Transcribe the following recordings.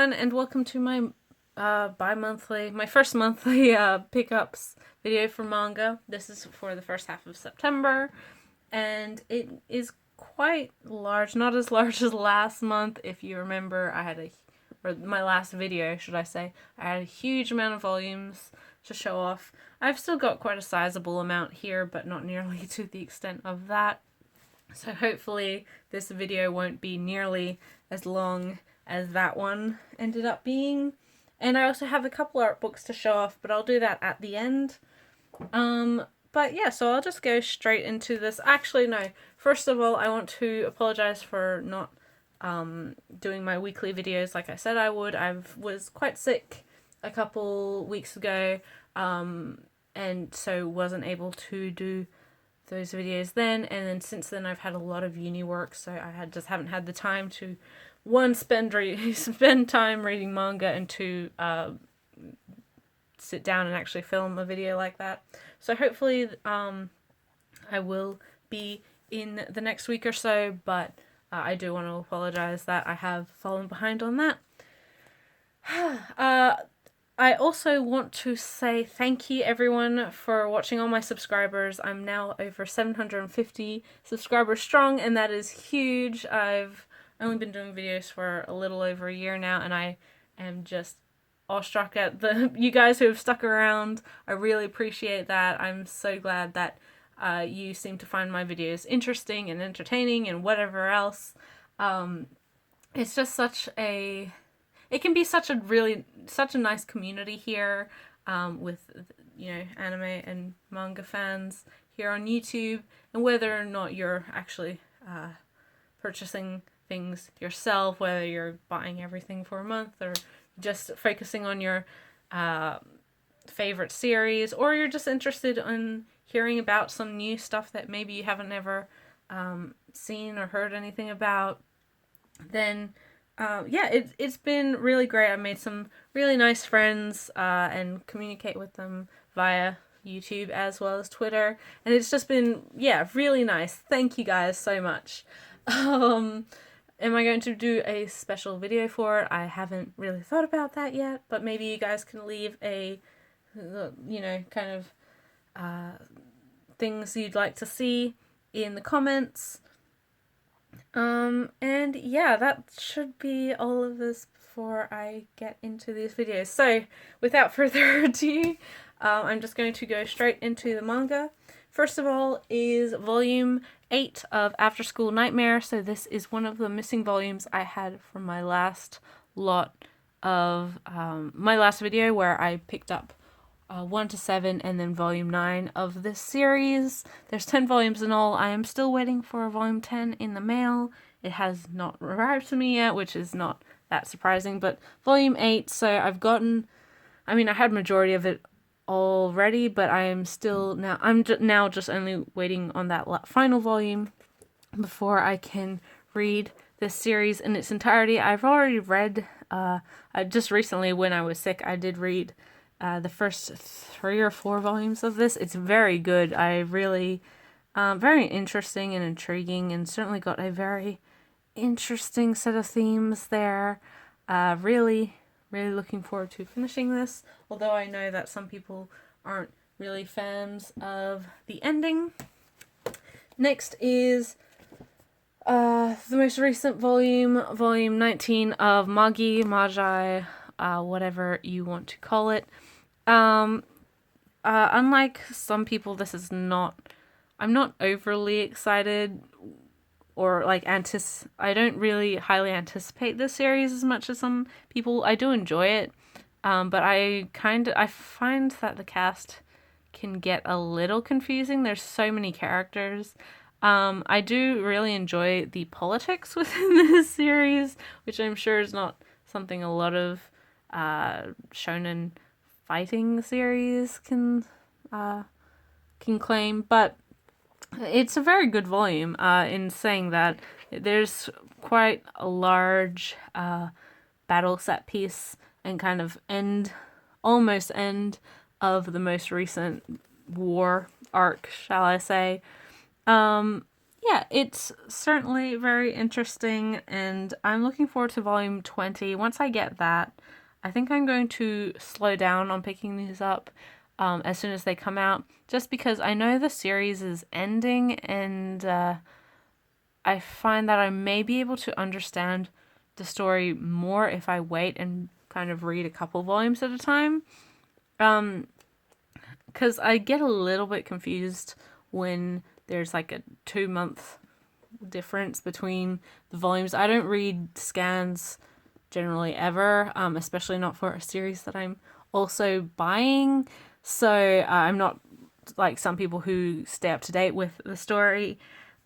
everyone, and welcome to my my first monthly pickups video for manga. This is for the first half of September, and it is quite large, not as large as last month. If you remember, or my last video, should I say, I had a huge amount of volumes to show off. I've still got quite a sizable amount here, but not nearly to the extent of that. So hopefully this video won't be nearly as long as that one ended up being. And I also have a couple art books to show off, but I'll do that at the end. But yeah, so I'll just go straight into this. Actually, no. First of all, I want to apologize for not doing my weekly videos like I said I would. I was quite sick a couple weeks ago, and so wasn't able to do those videos then, and then since then I've had a lot of uni work, so I just haven't had the time to spend time reading manga, and to sit down and actually film a video like that. So hopefully I will be in the next week or so, but I do want to apologize that I have fallen behind on that. I also want to say thank you everyone for watching, all my subscribers. I'm now over 750 subscribers strong, and that is huge. I've only been doing videos for a little over a year now, and I am just awestruck at you guys who have stuck around. I really appreciate that. I'm so glad that you seem to find my videos interesting and entertaining and whatever else. It's just it can be such a nice community here, with, anime and manga fans here on YouTube, and whether or not you're actually purchasing things yourself, whether you're buying everything for a month or just focusing on your favorite series, or you're just interested in hearing about some new stuff that maybe you haven't ever seen or heard anything about, then it's been really great. I made some really nice friends and communicate with them via YouTube as well as Twitter, and it's just been, really nice. Thank you guys so much. Am I going to do a special video for it? I haven't really thought about that yet, but maybe you guys can leave things you'd like to see in the comments. And yeah, that should be all of this before I get into these videos. So without further ado, I'm just going to go straight into the manga. First of all is volume 8 of After School Nightmare. So this is one of the missing volumes I had from my last lot of my last video, where I picked up 1 to 7 and then volume 9 of this series. There's 10 volumes in all. I am still waiting for volume 10 in the mail. It has not arrived to me yet, which is not that surprising, but volume 8, so I had majority of it already, but I'm now just only waiting on that final volume before I can read this series in its entirety. I've already read, just recently when I was sick, I did read the first 3 or 4 volumes of this. It's very good. I really, very interesting and intriguing, and certainly got a very interesting set of themes there. Really looking forward to finishing this, although I know that some people aren't really fans of the ending. Next is the most recent volume 19 of Maggie Magi, whatever you want to call it. Unlike some people, I'm not overly excited, or I don't really highly anticipate this series as much as some people. I do enjoy it, but I find that the cast can get a little confusing. There's so many characters. I do really enjoy the politics within this series, which I'm sure is not something a lot of shonen fighting series can claim, but it's a very good volume. In saying that, there's quite a large battle set piece and kind of almost end of the most recent war arc, shall I say. yeah, it's certainly very interesting, and I'm looking forward to volume 20. Once I get that, I think I'm going to slow down on picking these up as soon as they come out, just because I know the series is ending, and I find that I may be able to understand the story more if I wait and kind of read a couple volumes at a time. Because I get a little bit confused when there's like a 2 month difference between the volumes. I don't read scans generally ever, especially not for a series that I'm also buying. So I'm not like some people who stay up to date with the story.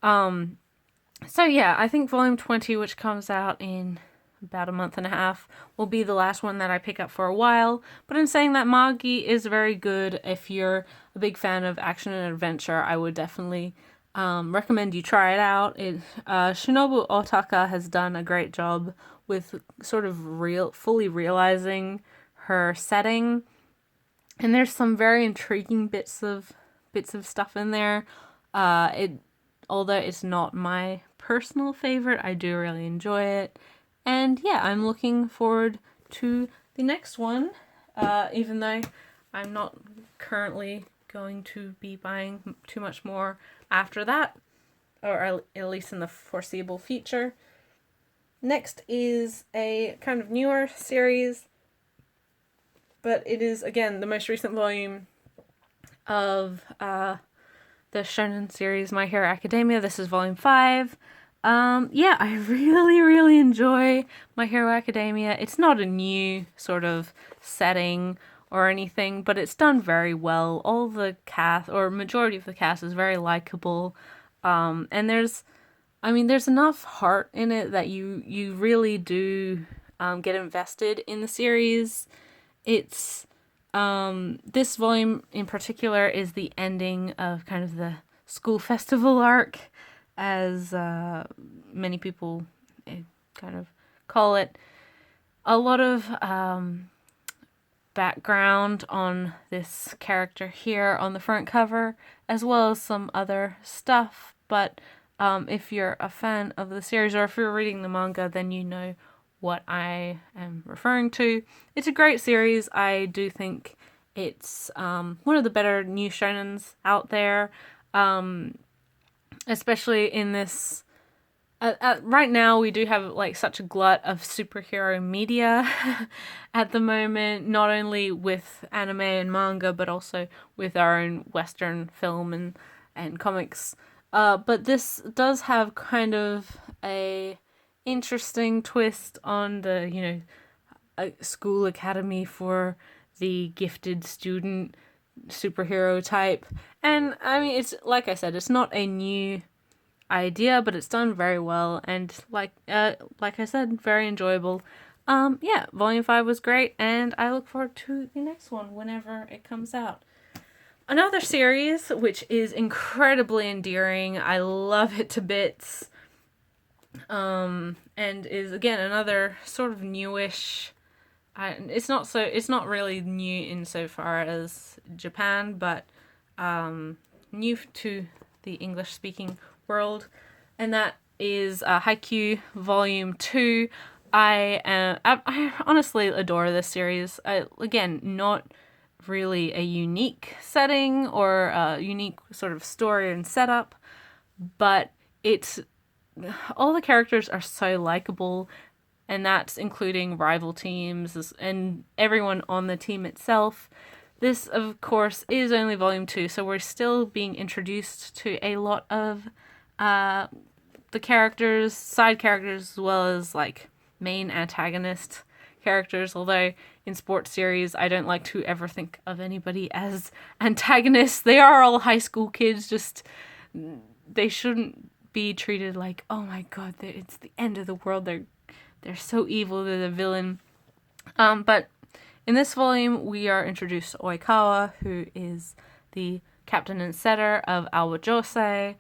So yeah, I think volume 20, which comes out in about a month and a half, will be the last one that I pick up for a while. But in saying that, Magi is very good. If you're a big fan of action and adventure, I would definitely recommend you try it out. Shinobu Otaka has done a great job with sort of fully realizing her setting, and there's some very intriguing bits of stuff in there. Although it's not my personal favorite, I do really enjoy it. And yeah, I'm looking forward to the next one, even though I'm not currently going to be buying too much more after that, or at least in the foreseeable future. Next is a kind of newer series, but it is, again, the most recent volume of the shonen series My Hero Academia. This is volume 5. Yeah, I really, really enjoy My Hero Academia. It's not a new sort of setting or anything, but it's done very well. All the cast, or majority of the cast, is very likable. And there's enough heart in it that you really do get invested in the series. It's this volume in particular is the ending of kind of the school festival arc, as many people kind of call it. A lot of background on this character here on the front cover, as well as some other stuff. But if you're a fan of the series, or if you're reading the manga, then you know what I am referring to. It's a great series. I do think it's one of the better new shonens out there, especially in this. Right now, we do have like such a glut of superhero media at the moment, not only with anime and manga, but also with our own Western film and comics. But this does have kind of a interesting twist on the, a school academy for the gifted student superhero type. And I mean, it's like I said, it's not a new idea, but it's done very well, and like I said, very enjoyable. Yeah, volume 5 was great, and I look forward to the next one whenever it comes out. Another series which is incredibly endearing, I love it to bits, and is again another sort of newish. It's not really new insofar as Japan, but new to the English speaking world, and that is Haikyuu Volume 2. I honestly adore this series. Again, not really a unique setting or a unique sort of story and setup, but all the characters are so likable, and that's including rival teams and everyone on the team itself. This, of course, is only volume 2, so we're still being introduced to a lot of the characters, side characters, as well as like main antagonist characters. Although in sports series, I don't like to ever think of anybody as antagonists. They are all high school kids. Just they shouldn't be treated like, oh my god, it's the end of the world. They're so evil. They're the villain. But in this volume, we are introduced to Oikawa, who is the captain and setter of Aoba Josei,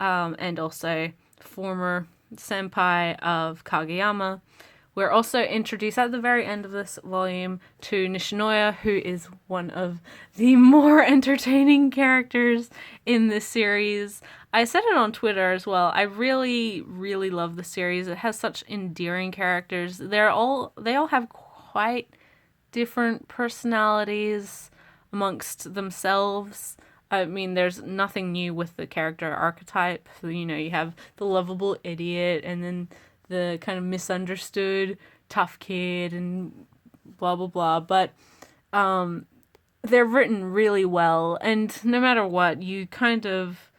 and also former senpai of Kageyama, We're also introduced at the very end of this volume to Nishinoya, who is one of the more entertaining characters in this series. I said it on Twitter as well. I really, really love the series. It has such endearing characters. They all have quite different personalities amongst themselves. I mean, there's nothing new with the character archetype. So, you know, you have the lovable idiot and then the kind of misunderstood tough kid and blah, blah, blah. But they're written really well. And no matter what, you kind of,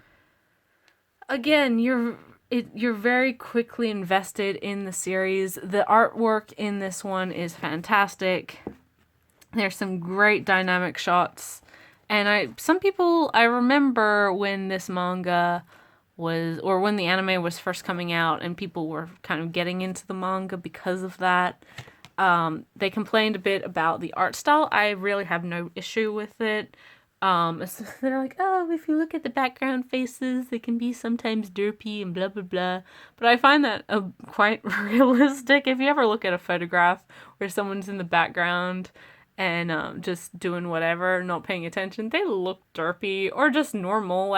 again, you're very quickly invested in the series. The artwork in this one is fantastic. There's some great dynamic shots. And I remember when this manga when the anime was first coming out and people were kind of getting into the manga because of that. They complained a bit about the art style. I really have no issue with it. They're like, oh, if you look at the background faces, they can be sometimes derpy and blah, blah, blah. But I find that quite realistic. If you ever look at a photograph where someone's in the background and just doing whatever, not paying attention, they look derpy or just normal.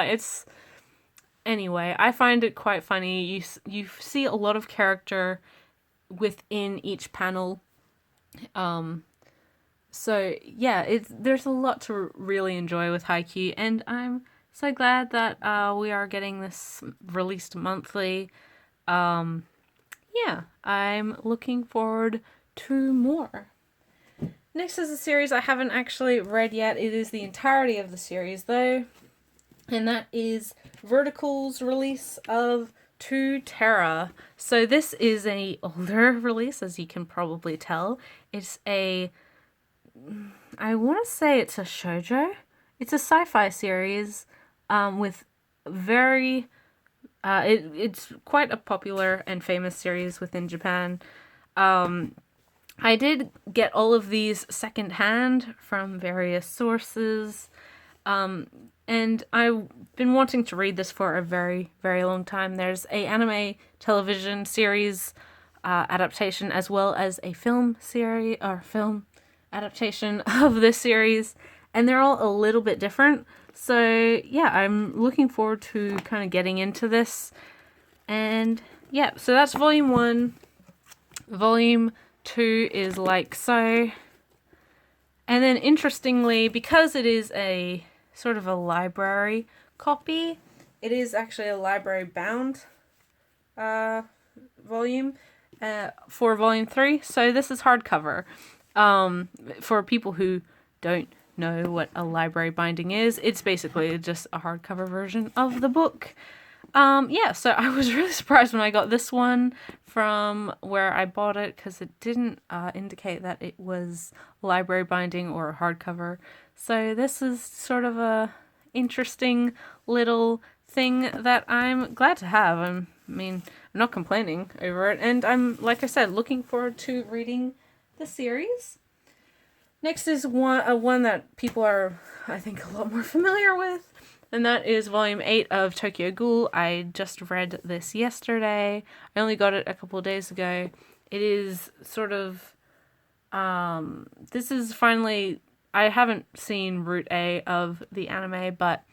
Anyway, I find it quite funny. You see a lot of character within each panel. So yeah, there's a lot to really enjoy with Haikyuu, and I'm so glad that we are getting this released monthly. Yeah, I'm looking forward to more. Next is a series I haven't actually read yet. It is the entirety of the series though, and that is Vertical's release of Tutera. So this is an older release, as you can probably tell. It's I want to say it's a shoujo. It's a sci-fi series with very... it's quite a popular and famous series within Japan. I did get all of these secondhand from various sources. And I've been wanting to read this for a very, very long time. There's a anime television series adaptation as well as a film series or film adaptation of this series, and they're all a little bit different. So yeah, I'm looking forward to kind of getting into this. And yeah, so that's volume 1. Volume 2 is like so. And then interestingly, because it is a sort of a library copy, it is actually a library bound volume for volume 3. So this is hardcover. For people who don't know what a library binding is, it's basically just a hardcover version of the book. Yeah, so I was really surprised when I got this one from where I bought it, because it didn't indicate that it was library binding or a hardcover. So this is sort of a interesting little thing that I'm glad to have. I'm not complaining over it, and I'm, like I said, looking forward to reading the series. Next is one that people are, I think, a lot more familiar with, and that is volume 8 of Tokyo Ghoul. I just read this yesterday. I only got it a couple of days ago. It is sort of, this is finally, I haven't seen Route A of the anime, but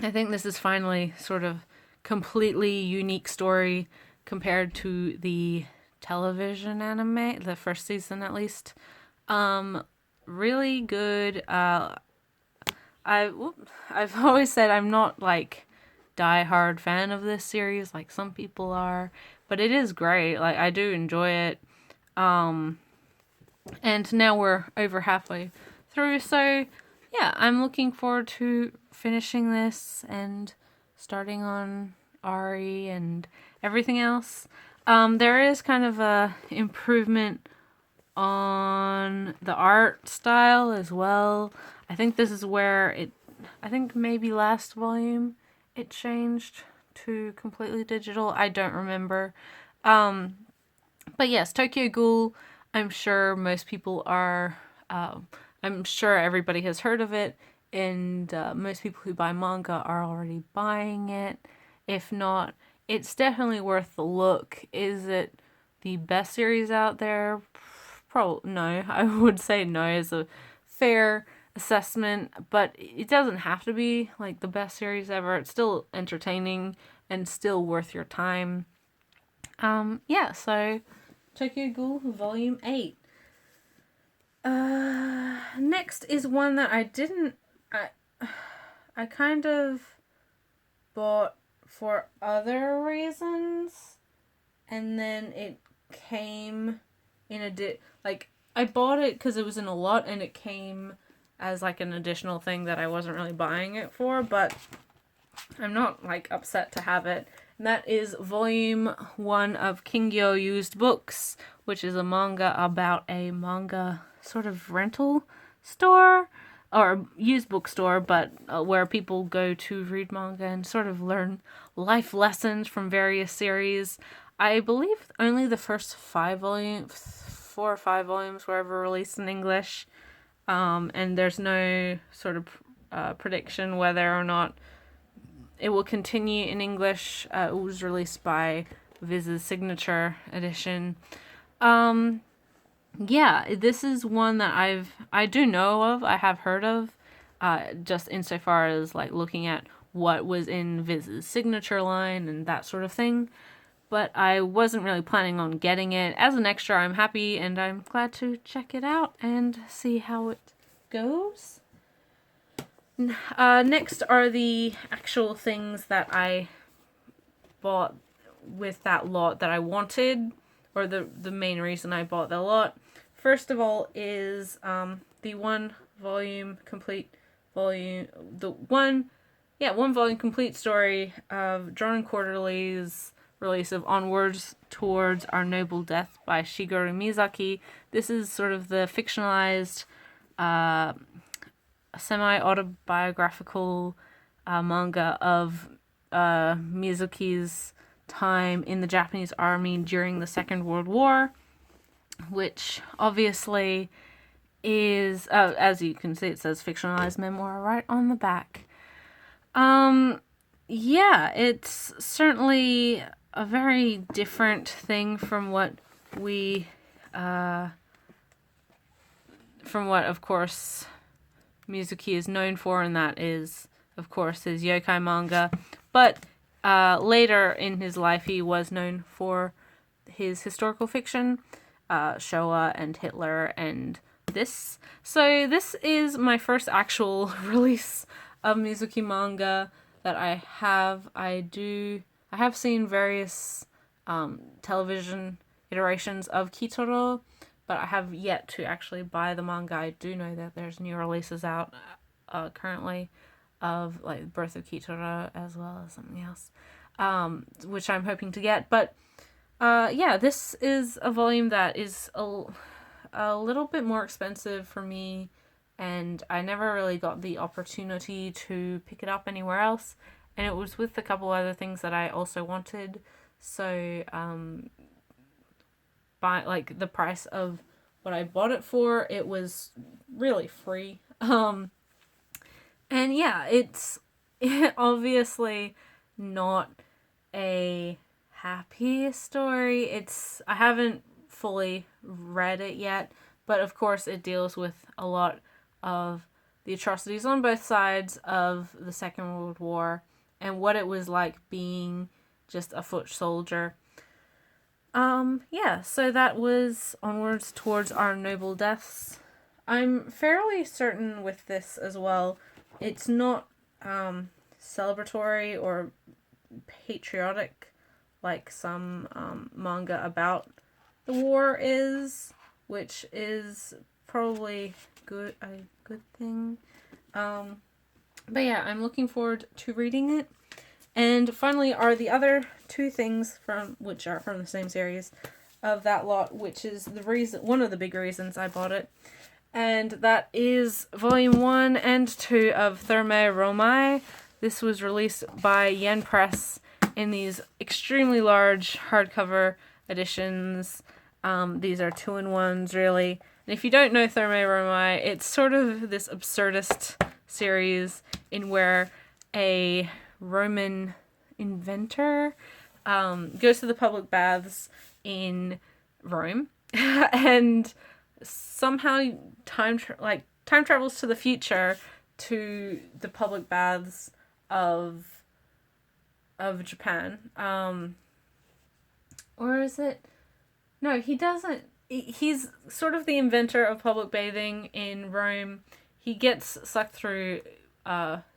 I think this is finally sort of completely unique story compared to the television anime, the first season at least. Really good. I've always said I'm not like die-hard fan of this series like some people are, but it is great. Like, I do enjoy it. And now we're over halfway through, so yeah, I'm looking forward to finishing this and starting on Ari and everything else. There is kind of a improvement on the art style as well. I think this is where I think maybe last volume it changed to completely digital. I don't remember. But yes, Tokyo Ghoul, I'm sure most people are, I'm sure everybody has heard of it, and most people who buy manga are already buying it. If not, it's definitely worth the look. Is it the best series out there. Probably no. I would say no is a fair assessment, but it doesn't have to be like the best series ever. It's still entertaining and still worth your time. Yeah, so Tokyo Ghoul Volume 8. Next is one that I kind of bought for other reasons, and then it came in I bought it because it was in a lot, and it came as like an additional thing that I wasn't really buying it for, but I'm not like upset to have it. And that is Volume 1 of Kingyo Used Books, which is a manga about a manga sort of rental store or used bookstore, but where people go to read manga and sort of learn life lessons from various series. I believe only the first 4 or 5 volumes were ever released in English, and there's no sort of prediction whether or not it will continue in English. It was released by Viz's Signature Edition. Yeah, this is one that I do know of, I have heard of, just insofar as like looking at what was in Viz's signature line and that sort of thing. But I wasn't really planning on getting it. As an extra, I'm happy and I'm glad to check it out and see how it goes. Next are the actual things that I bought with that lot that I wanted, or the main reason I bought the lot. First of all is the one volume complete story of Drawn Quarterly's release of Onwards Towards Our Noble Death by Shigeru Miyazaki. This is sort of the fictionalized semi-autobiographical manga of Miyazaki's time in the Japanese army during the Second World War, which obviously is, as you can see, it says fictionalized memoir right on the back. Yeah, it's certainly a very different thing from what of course Miyazaki is known for, and that is, of course, his yokai manga. But later in his life, he was known for his historical fiction, Showa and Hitler and this. So this is my first actual release of Miyazaki manga that I have. I have seen various television iterations of Kitaro, but I have yet to actually buy the manga. I do know that there's new releases out currently of like Birth of Kitaro as well as something else, which I'm hoping to get. But yeah, this is a volume that is a little bit more expensive for me, and I never really got the opportunity to pick it up anywhere else, and it was with a couple other things that I also wanted. So by like the price of what I bought it for, it was really free. And yeah, it's obviously not a happy story. I haven't fully read it yet, but of course it deals with a lot of the atrocities on both sides of the Second World War and what it was like being just a foot soldier. Yeah, so that was Onwards Towards Our Noble Deaths. I'm fairly certain with this as well, it's not celebratory or patriotic like some manga about the war is, which is probably a good thing. But yeah, I'm looking forward to reading it. And finally are the other two things which are from the same series of that lot, which is one of the big reasons I bought it. And that is Volume 1 and 2 of Thermae Romai. This was released by Yen Press in these extremely large hardcover editions. These are 2-in-1s, really. And if you don't know Thermae Romai, it's sort of this absurdist series in where a Roman inventor goes to the public baths in Rome, and somehow time travels to the future to the public baths of Japan. Or is it? No, he doesn't. He's sort of the inventor of public bathing in Rome. He gets sucked through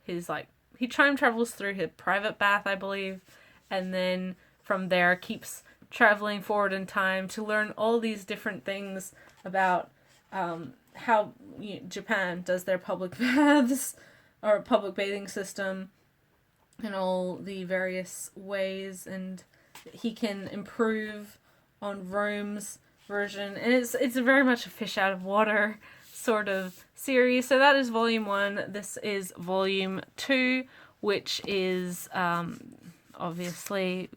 his he time travels through his private bath, I believe, and then from there keeps traveling forward in time to learn all these different things about how Japan does their public baths or public bathing system and all the various ways, and he can improve on Rome's version, and it's very much a fish out of water sort of series. So that is volume 1. This is volume 2, which is obviously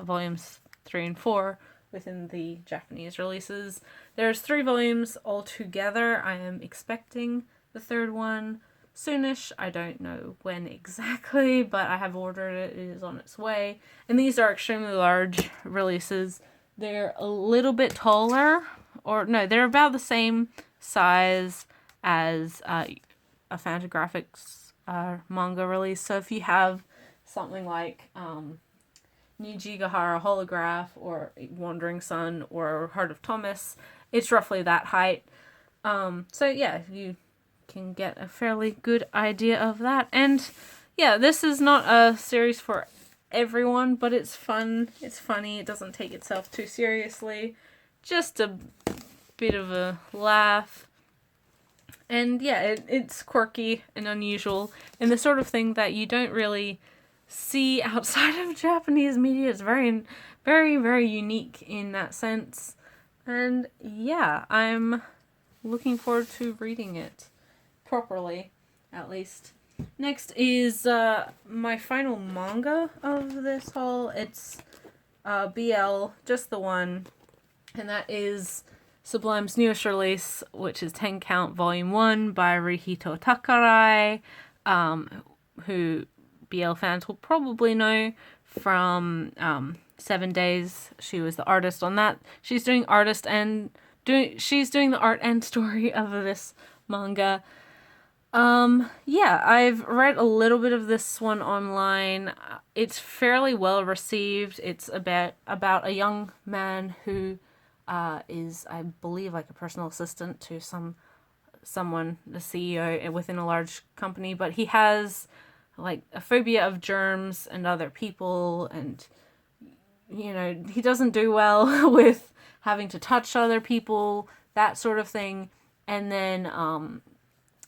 volumes 3 and 4 within the Japanese releases. There's 3 volumes altogether. I am expecting the 3rd one soonish. I don't know when exactly, but I have ordered it. It is on its way. And these are extremely large releases. They're a little bit taller, or no, they're about the same size as a Fantagraphics manga release. So if you have something like Nijigahara Holograph or Wandering Sun or Heart of Thomas, it's roughly that height. So yeah, you can get a fairly good idea of that. And yeah, this is not a series for everyone, but it's fun, it's funny, it doesn't take itself too seriously, just a bit of a laugh, and yeah, it's quirky and unusual, and the sort of thing that you don't really see outside of Japanese media. It's very, very, very unique in that sense, and yeah, I'm looking forward to reading it properly, at least. Next is my final manga of this haul. It's BL, just the one, and that is Sublime's newest release, which is 10 Count Volume 1 by Rihito Takarai, who BL fans will probably know from 7 Days. She was the artist on that. She's doing she's doing the art and story of this manga. Yeah, I've read a little bit of this one online. It's fairly well received. It's about a young man who is, I believe, like a personal assistant to someone, the CEO within a large company, but he has like a phobia of germs and other people, and he doesn't do well with having to touch other people, that sort of thing. And then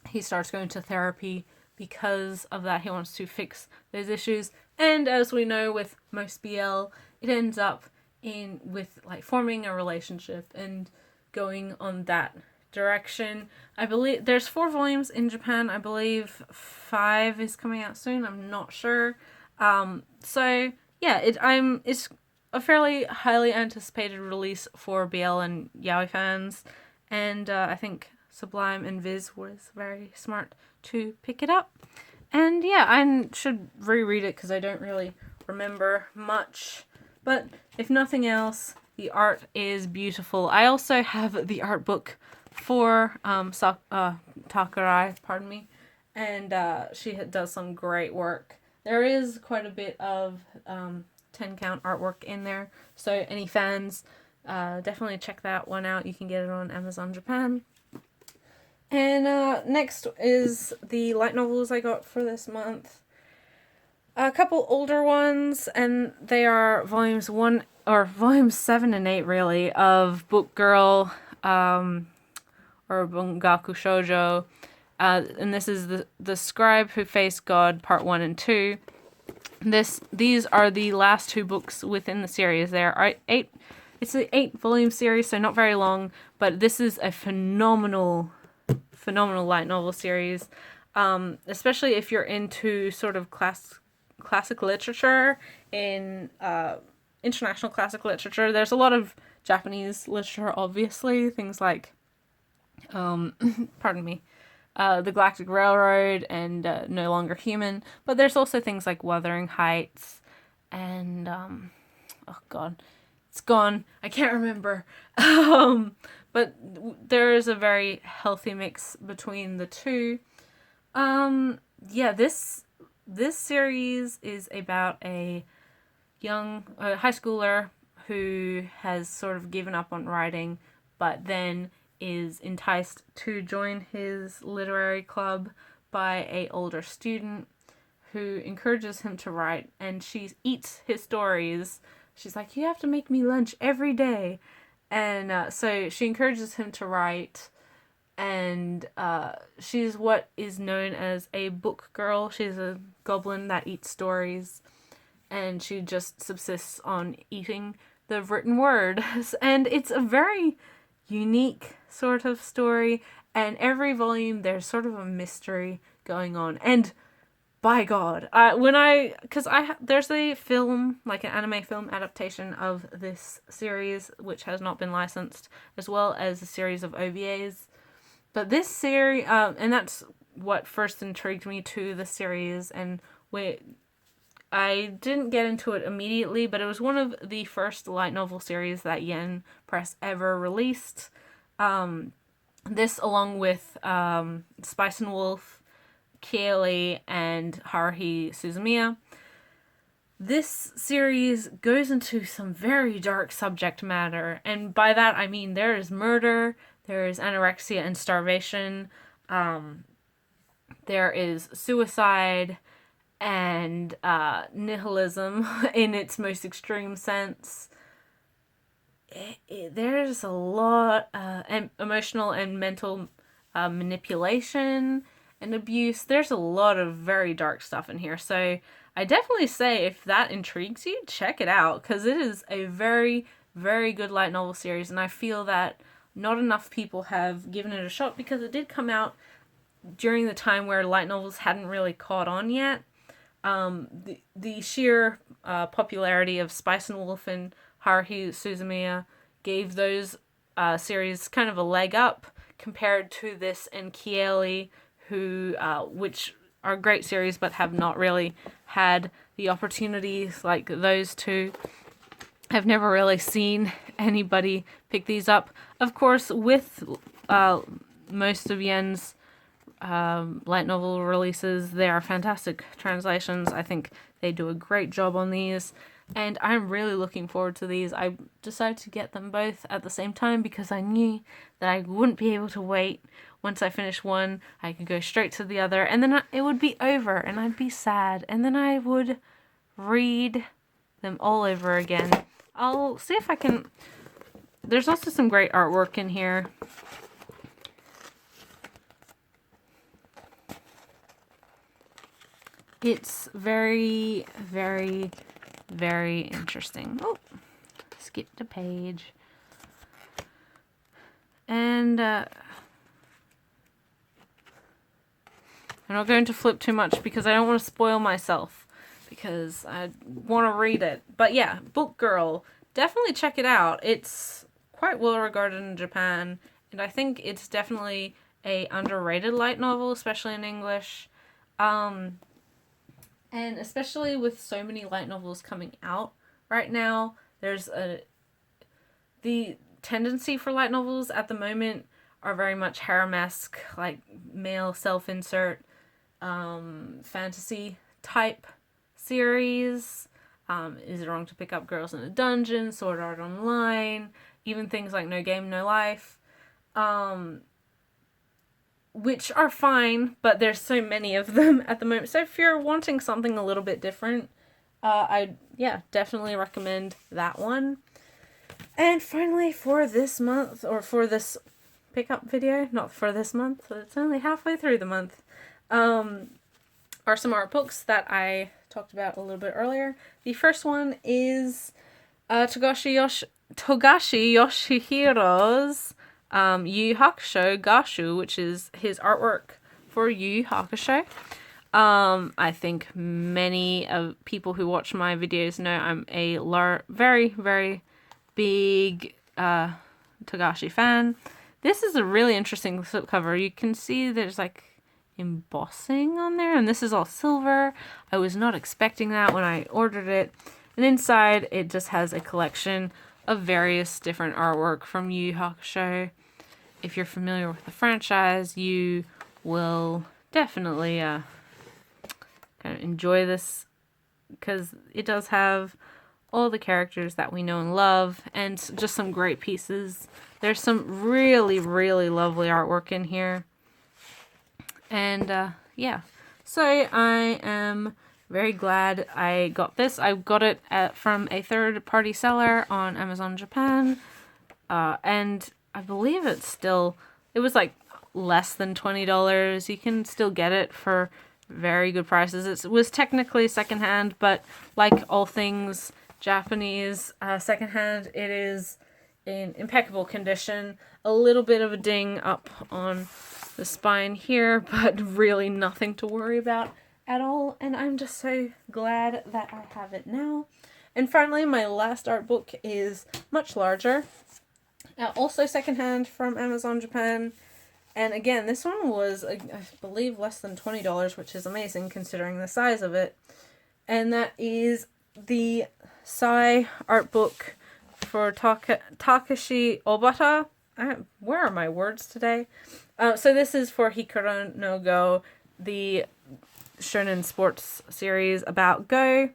he starts going to therapy because of that. He wants to fix those issues. And as we know with most BL, it ends up with like forming a relationship and going on that direction. I believe there's 4 volumes in Japan. I believe 5 is coming out soon. I'm not sure. So yeah, it's a fairly highly anticipated release for BL and yaoi fans. And I think Sublime and Viz was very smart to pick it up. And yeah, I should reread it because I don't really remember much. But if nothing else, the art is beautiful. I also have the art book for Takarai, pardon me. And she does some great work. There is quite a bit of 10 count artwork in there. So any fans, definitely check that one out. You can get it on Amazon Japan. And next is the light novels I got for this month. A couple older ones, and they are volumes 7 and 8 really of Book Girl, or Bungaku Shoujo. And this is the Scribe Who Faced God Part 1 and 2. These are the last 2 books within the series. There are 8. It's an 8-volume series, so not very long, but this is a phenomenal light novel series, especially if you're into sort of classic literature in international classic literature. There's a lot of Japanese literature, obviously, things like pardon me, The Galactic Railroad and No Longer Human, but there's also things like Wuthering Heights and It's gone. I can't remember. But there is a very healthy mix between the two. Yeah, this series is about a young high schooler who has sort of given up on writing, but then is enticed to join his literary club by a older student who encourages him to write, and she eats his stories. She's like, you have to make me lunch every day. And so she encourages him to write, and she's what is known as a book girl. She's a goblin that eats stories, and she just subsists on eating the written word. And it's a very unique sort of story, and every volume there's sort of a mystery going on. And by God, there's a film, like an anime film adaptation of this series, which has not been licensed, as well as a series of OVAs. But this series, and that's what first intrigued me to the series, and I didn't get into it immediately, but it was one of the first light novel series that Yen Press ever released. This, along with Spice and Wolf, Keili, and Haruhi Suzumiya. This series goes into some very dark subject matter, and by that I mean there is murder, there is anorexia and starvation, there is suicide, and nihilism in its most extreme sense. There's a lot emotional and mental manipulation and abuse. There's a lot of very dark stuff in here. So I definitely say if that intrigues you, check it out, because it is a very, very good light novel series, and I feel that not enough people have given it a shot, because it did come out during the time where light novels hadn't really caught on yet. The sheer popularity of Spice and Wolf and Haruhi Suzumiya gave those series kind of a leg up compared to this and Keili, which are great series but have not really had the opportunities like those two. I've never really seen anybody pick these up. Of course, with most of Yen's light novel releases, they are fantastic translations. I think they do a great job on these, and I'm really looking forward to these. I decided to get them both at the same time because I knew that I wouldn't be able to wait. Once I finish one, I could go straight to the other, and then it would be over, and I'd be sad, and then I would read them all over again. I'll see if I can... There's also some great artwork in here. It's very, very, very interesting. Oh, skipped a page. And I'm not going to flip too much because I don't want to spoil myself, because I want to read it. But yeah, Book Girl, definitely check it out. It's quite well regarded in Japan, and I think it's definitely a underrated light novel, especially in English. And especially with so many light novels coming out right now, there's the tendency for light novels at the moment are very much harem-esque, like male self-insert, fantasy type series. Is It Wrong to Pick Up Girls in a Dungeon, Sword Art Online, even things like No Game, No Life, which are fine, but there's so many of them at the moment. So if you're wanting something a little bit different, I definitely recommend that one. And finally, for this month, or for this pickup video, not for this month, it's only halfway through the month, are some art books that I talked about a little bit earlier. The first one is Togashi Yoshihiro's Yu Yu Hakusho Gashu, which is his artwork for Yu Yu Hakusho. I think many of people who watch my videos know I'm a very, very big Togashi fan. This is a really interesting slipcover. You can see there's like embossing on there, and this is all silver. I was not expecting that when I ordered it. And inside it just has a collection of various different artwork from Yu Yu Hakusho. If you're familiar with the franchise, you will definitely kind of enjoy this, because it does have all the characters that we know and love, and just some great pieces. There's some really, really lovely artwork in here. And yeah, so I am very glad I got this. I got it from a third-party seller on Amazon Japan, and I believe it was like less than $20. You can still get it for very good prices. It was technically secondhand, but like all things Japanese secondhand, it is in impeccable condition. A little bit of a ding up on the spine here, but really nothing to worry about at all. And I'm just so glad that I have it now. And finally, my last art book is much larger. Also secondhand from Amazon Japan. And again, this one was, I believe, less than $20, which is amazing considering the size of it. And that is the Sai art book for Takashi Obata. Where are my words today? So this is for Hikaru no Go, the shonen sports series about Go.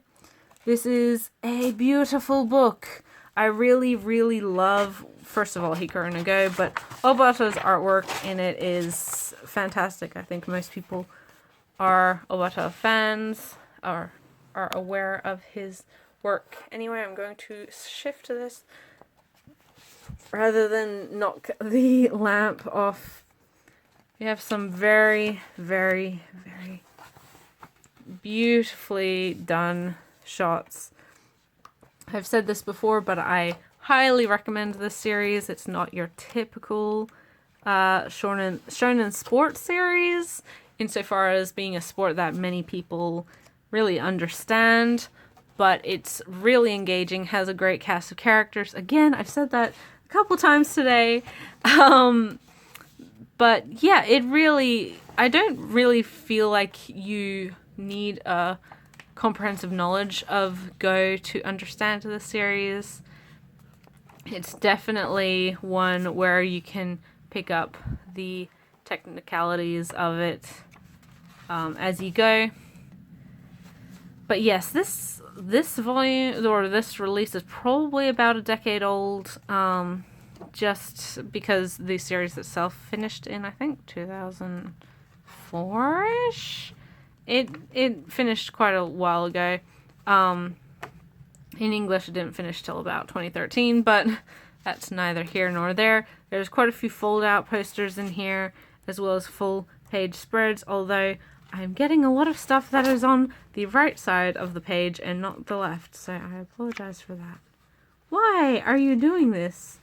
This is a beautiful book. I really, really love, first of all, Hikaru no Go, but Obata's artwork in it is fantastic. I think most people are Obata fans, or are aware of his work. Anyway, I'm going to shift to this rather than knock the lamp off. We have some very, very, very beautifully done shots. I've said this before, but I highly recommend this series. It's not your typical shonen sports series, insofar as being a sport that many people really understand, but it's really engaging, has a great cast of characters. Again, I've said that a couple times today. But yeah, I don't really feel like you need a comprehensive knowledge of Go to understand the series. It's definitely one where you can pick up the technicalities of it as you go. But yes, this volume, or this release, is probably about a decade old, just because the series itself finished in, I think, 2004-ish? It finished quite a while ago. In English, it didn't finish till about 2013, but that's neither here nor there. There's quite a few fold-out posters in here, as well as full-page spreads, although I'm getting a lot of stuff that is on the right side of the page and not the left, so I apologize for that. Why are you doing this?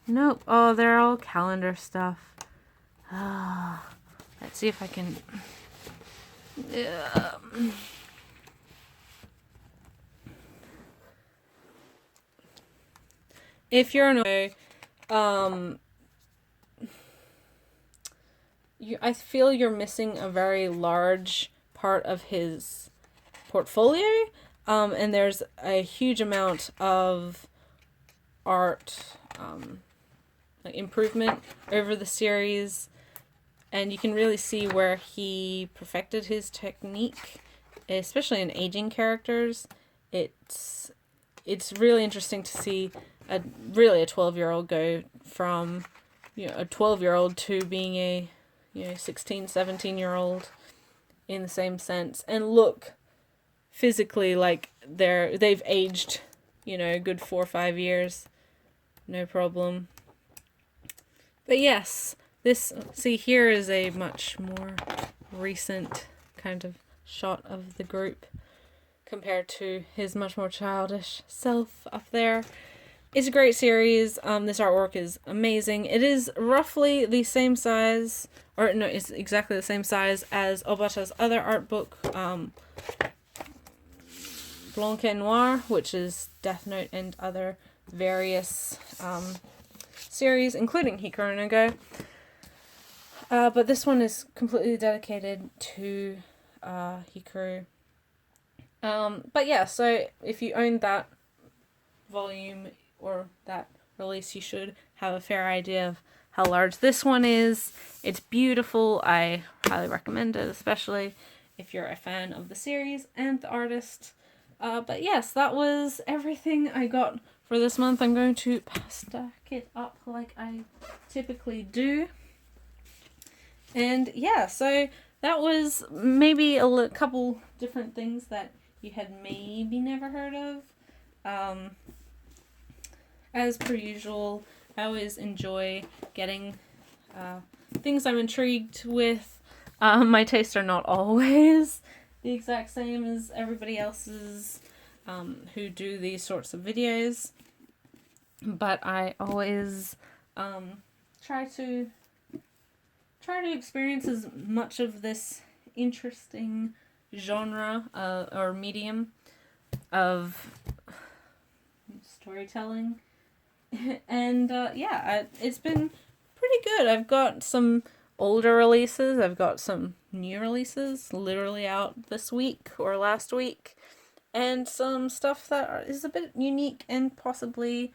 Nope. Oh, they're all calendar stuff. Let's see if I can... If you're I feel you're missing a very large part of his portfolio, and there's a huge amount of art improvement over the series, and you can really see where he perfected his technique, especially in aging characters. It's really interesting to see a 12-year-old go from a 12-year-old to being a 16, 17-year-old in the same sense, and look physically like they've aged a good 4 or 5 years, no problem. But yes, here is a much more recent kind of shot of the group compared to his much more childish self up there. It's a great series. This artwork is amazing. It is roughly the same size, or no, it's exactly the same size as Obata's other art book, Blanc et Noir, which is Death Note and other various series, including Hikaru no Go. But this one is completely dedicated to Hikaru. But yeah, so if you own that volume, or that release, you should have a fair idea of how large this one is. It's beautiful. I highly recommend it, especially if you're a fan of the series and the artist. But yes, that was everything I got for this month. I'm going to stack it up like I typically do. And yeah, so that was maybe a couple different things that you had maybe never heard of. As per usual, I always enjoy getting things I'm intrigued with. My tastes are not always the exact same as everybody else's who do these sorts of videos, but I always try to experience as much of this interesting genre or medium of storytelling. And yeah, it's been pretty good. I've got some older releases, I've got some new releases literally out this week or last week, and some stuff that is a bit unique and possibly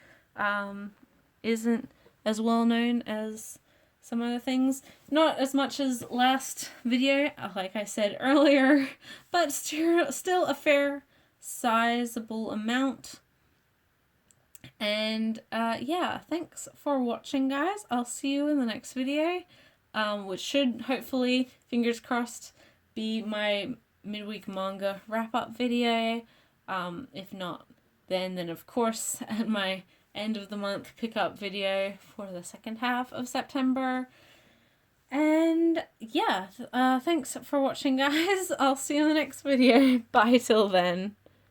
isn't as well known as some other things. Not as much as last video, like I said earlier, but still a fair sizable amount. And yeah, thanks for watching, guys. I'll see you in the next video, which should hopefully, fingers crossed, be my midweek manga wrap-up video. If not, then of course at my end of the month pick-up video for the second half of September. And yeah, thanks for watching, guys. I'll see you in the next video. Bye till then.